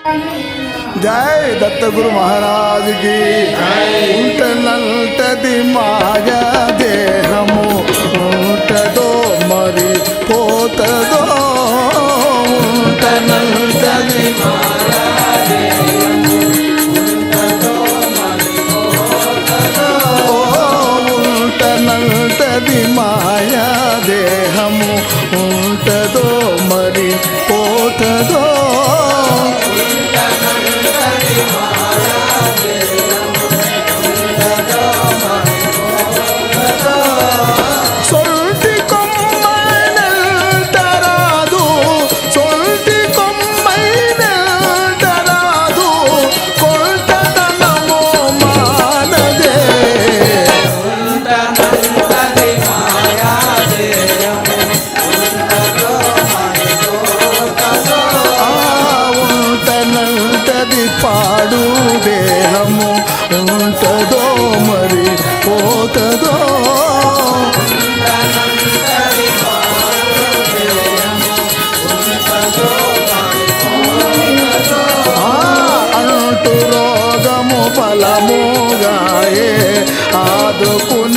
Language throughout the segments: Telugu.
जय दत्त गुरु महाराज की। ఉంటనంటది మాయా దేహము ఉంటదో మరి పోతదో ఉంటనంటది ఉంటనంటది మాయా దేహము ఉంటదో మరి పోతదో పాడు దేహము ఉంటదో మరి పోతదో అంటు రోగము బలముగాయే ఆదుకునేవారెవరో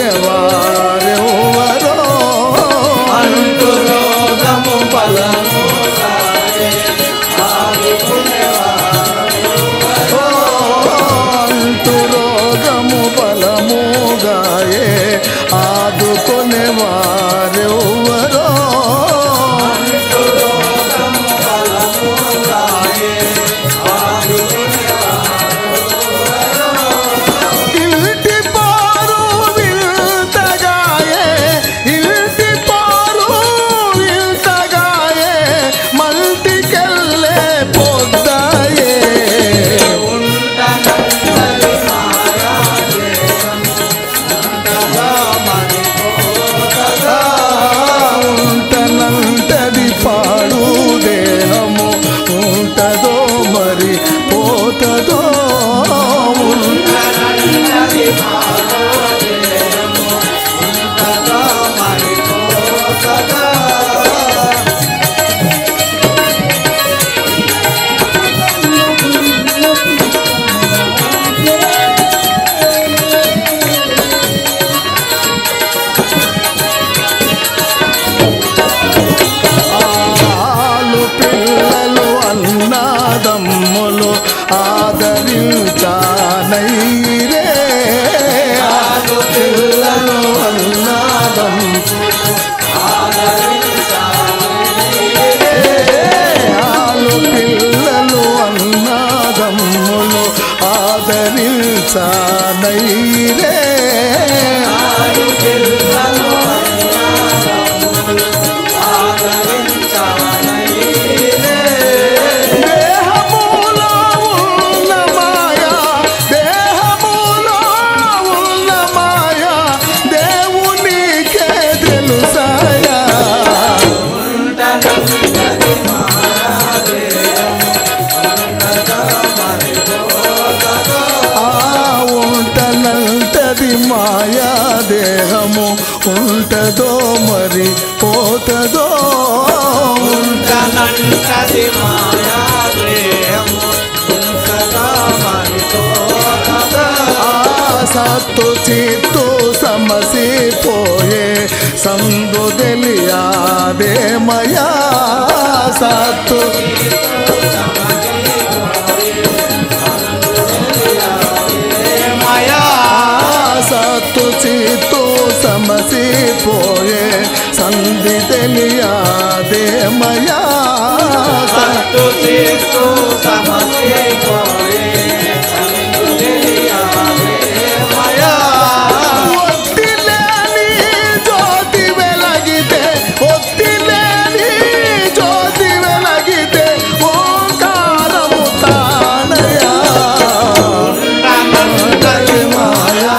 అంటు రోగము బలముగాయే రోగము బలముగాయే ఆదుకునే వారెవరో ఇంటి పారు వింతగాయే ఇంటి పారు వింతగాయే మల్టికెళ్ళే పొద్దాయే ఉంటనంటది పాడు దేహము ఉంటదో మరి పోతదో ఉంటనంటది పాడు దేహము ఉంటదో మరి పోతదో పిల్లలు అన్నదమ్ములు ఆదరించానైరే ఆలు పిల్లలు అన్నదమ్ములు ఆలు పిల్లలు అన్నదమ్ములు ఆదరించానైరే ఆలు పిల్లలు మాయా దేహము ఉంటదో మరి పోతదో ఉంటనంటది మాయా దేహము ఉంటదో మరి పోతదో సత్తు చిత్తు సమసిపోయే సందు తెలియాదే మయా సత్తు సత్తు చిత్తు సమసిపోయే సంధి తెలియాదే మయా సత్తు చిత్తు సమసిపోయే సంధి తెలియాదే మయా ఒత్తిలేని జ్యోతి వెలగితే ఒత్తిలేని జ్యోతి వెలగితే ఓంకారము తానయా మాయా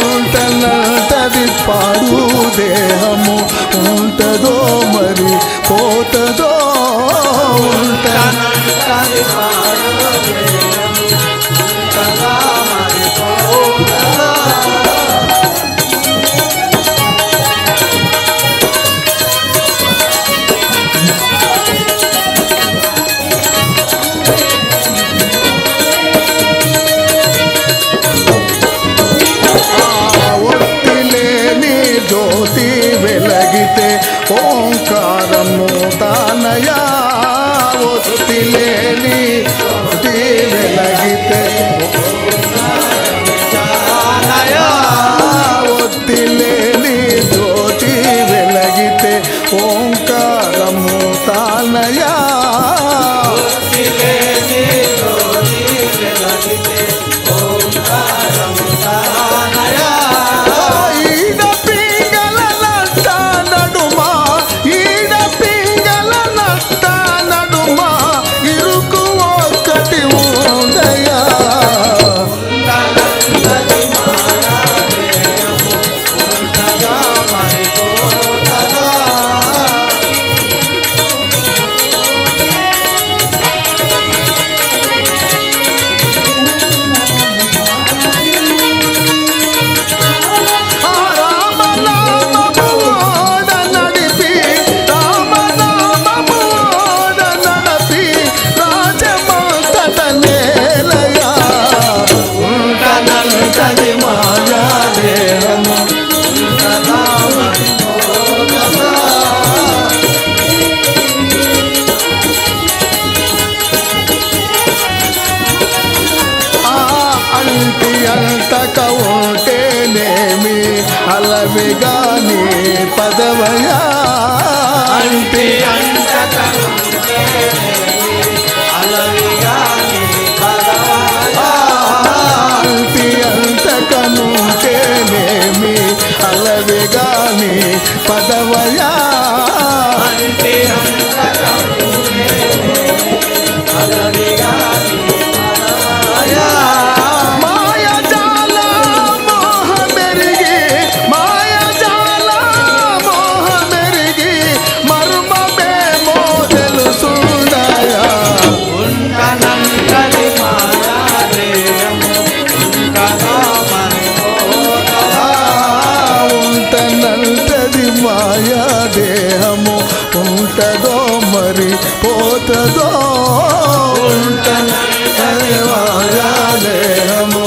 ఉంటనంటది పాడు దేహము ఉంటదో మరి పోతదో ఉంటనంటది పాడు దేహము ఉంటదో మరి పోతదో ఓంకారము తానయా ఒత్తిలేని జ్యోతి వెలగితే ఒత్తిలేని జ్యోతి వెలగితే ఓంకారము తానయా ఈడ పింగళ నట్ట నడుమా ఈడ పింగళ నట్ట నడుమా ఇరుకు ఒక్కటి ఉందయా అంతక ఉంటేనేమి అలవిగాని పదవయా అంటి అంటక అలవిగాని అంటి అంతకనుంటేనేమి అలవిగాని పదవయా అంటి అంటక అలవిగాని మాయజాల మోహమెరిగి మాయజాల మోహమెరిగి మర్మమేమో తెలుసుండయా ఉంటనంటది మాయాదేయము ఉంటగా ఉంటనంటది మాయా దేహము ఉంటదో మరి పోతదో ఉంటనంటది మాయా దేహము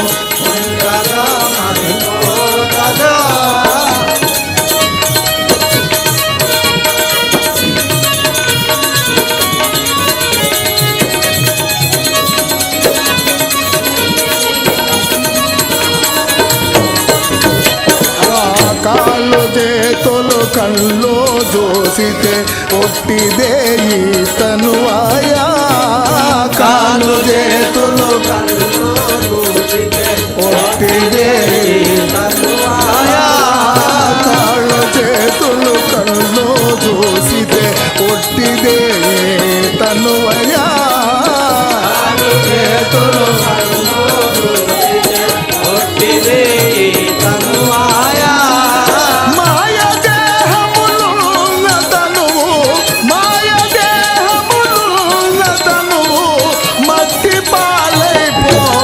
ఉంటగా మరిపోతదా కాళ్ళు చేతులు కళ్ళు చూసితే ఒట్టిదే ఈ తనువాయా కాళ్ళు చేతులు ఒట్టిదే కాళ్ళు చేతులు కళ్ళు చూసితే ఒట్టిదే తనువయా చేతులు మాయ దేహములున్న తనువు మాయ దేహములున్న తనువు మట్టి పాలైపోయనయ్యా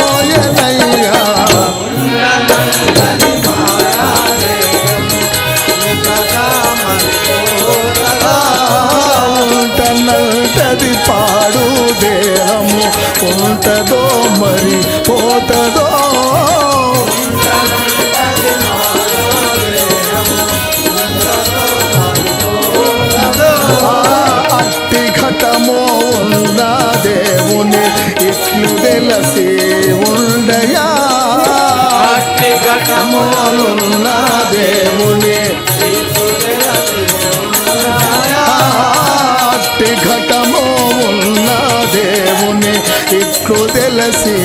ఉంటనంటది పాడు దేహము ఉంటదో మరి పోతదో అట్టి ఘటమో ఉన్న దేవుని ఇట్లు తెలిసి ఉండయా అట్టి ఘటమోనున్న దేవుని అట్టి ఘటమో ఉన్న దేవుని ఇట్లు తెలిసి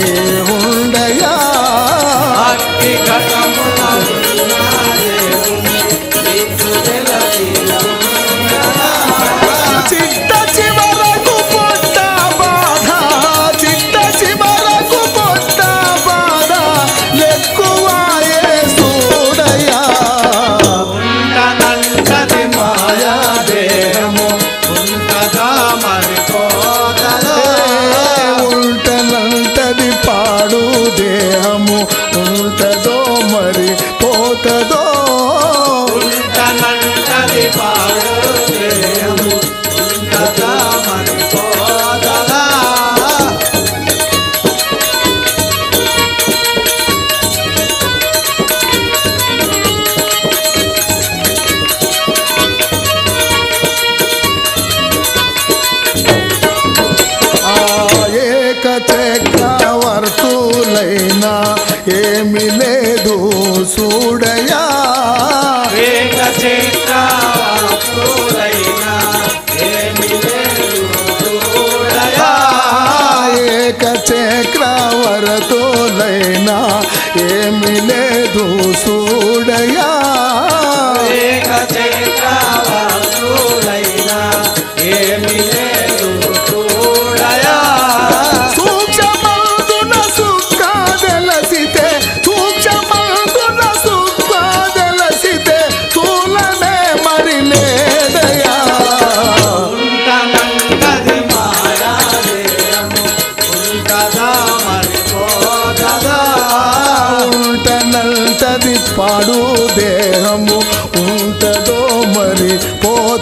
ఉండయా అట్టి చిట్ట చివరకు పొట్ట బాధ చిట్ట చివరకు పొట్ట బాధ లెక్కువాయే చూడయా ఉంటనంటది మాయా దేహము ఉంటగా మరిపోతదా ఉంటనంటది పాడు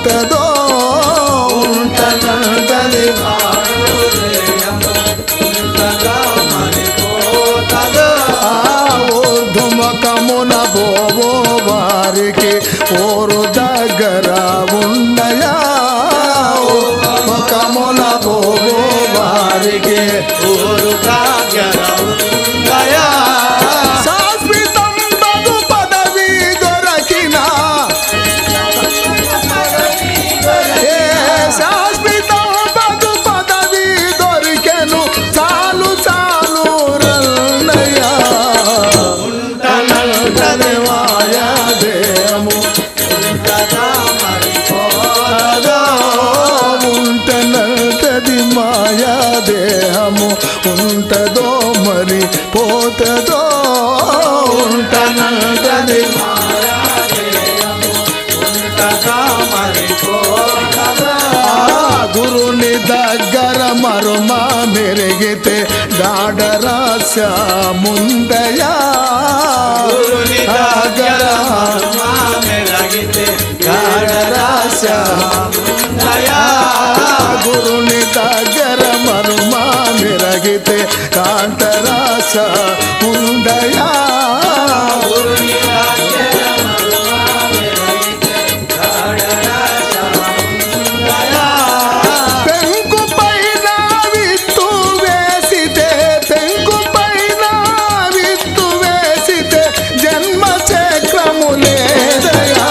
పోతదో ఉంటనంటది ఊర్ధుముఖమున పోవో వారికి ఓరు దగ్గర ఉండయా ముఖమున పోవో వారికి ఊరు దగ్గర ఉందయా శాశ్వతం బగు పదవి దొరకిన ఏ శాశ్వతం బగు పదవి దొరికెను చాలు చాలు రన్నయ్యా ఉంటనంటది మాయా దేహము ఉంటనంటది మాయా దేహము ఉంటదో మరి పోతదో ఉంటనంటది గురుని దగ్గర మరుమా మెరిగితే గాఢరాశ ముందయా దగ్గర గాఢరాశ గురుని దగ్గర మరుమా మెరగితే కాంతరాశ ముందయా పెంకు పైన విత్తు వేసితే పెంకు పైన విత్తు వేసితే జన్మ చక్రము లేదయా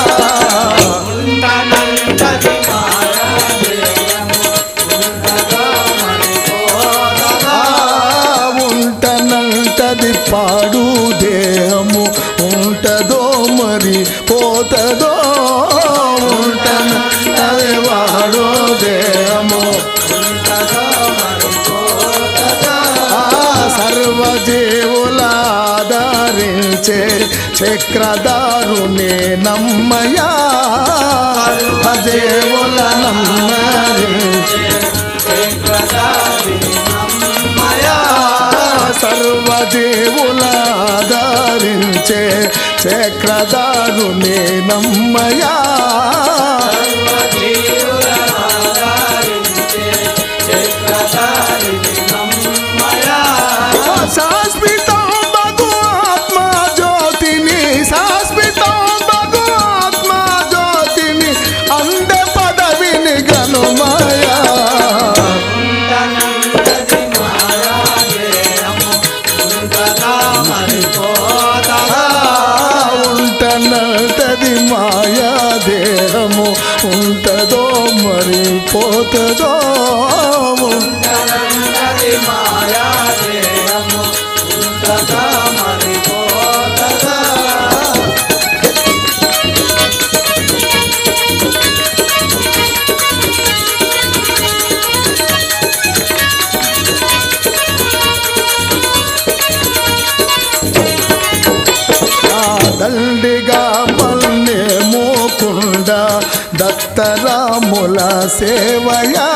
ఉంటనంటది పాడు దేహము ఉంటదో మరి పోతదో ఉంటనంటది వాడు దేహము సర్వజీవుల ఆదరించే చక్రధారునే నమ్మయా జీవుల నమ్మరించే సర్వజీవుల ఆదరించే చక్రధారునే నమ్మయా శాశ్వతం బగు ఆత్మ జ్యోతిని శాశ్వతం బగు ఆత్మ జ్యోతిని అంద పదవిని గనుమయా ఉంటనంటది మాయా దేహము ఉంటదో మరి పోతదో దండిగా మల్నే మోకుండ దత్తరాముల సేవయా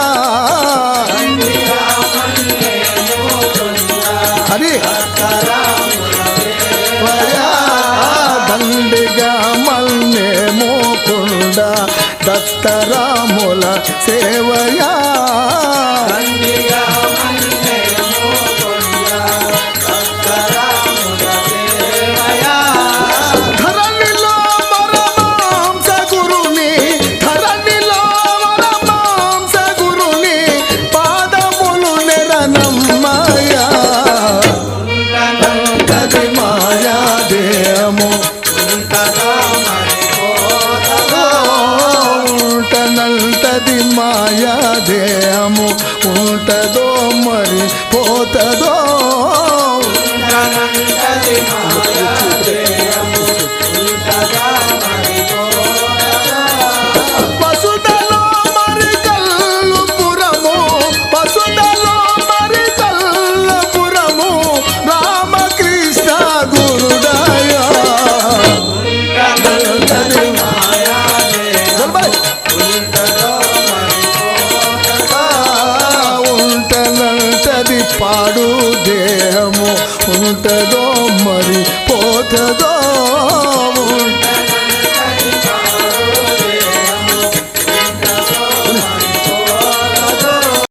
హరి దండిగా మల్నే మోకుండ దత్తరాముల సేవయా ఉంటనంటది మాయా దేహము ఉంటదో మరి పోతదో పసుదలో మరి కల్లుపురము పసుదలో మరి కల్లుపురము రామకృష్ణ గురుడయా ఉంటనంటది పాడు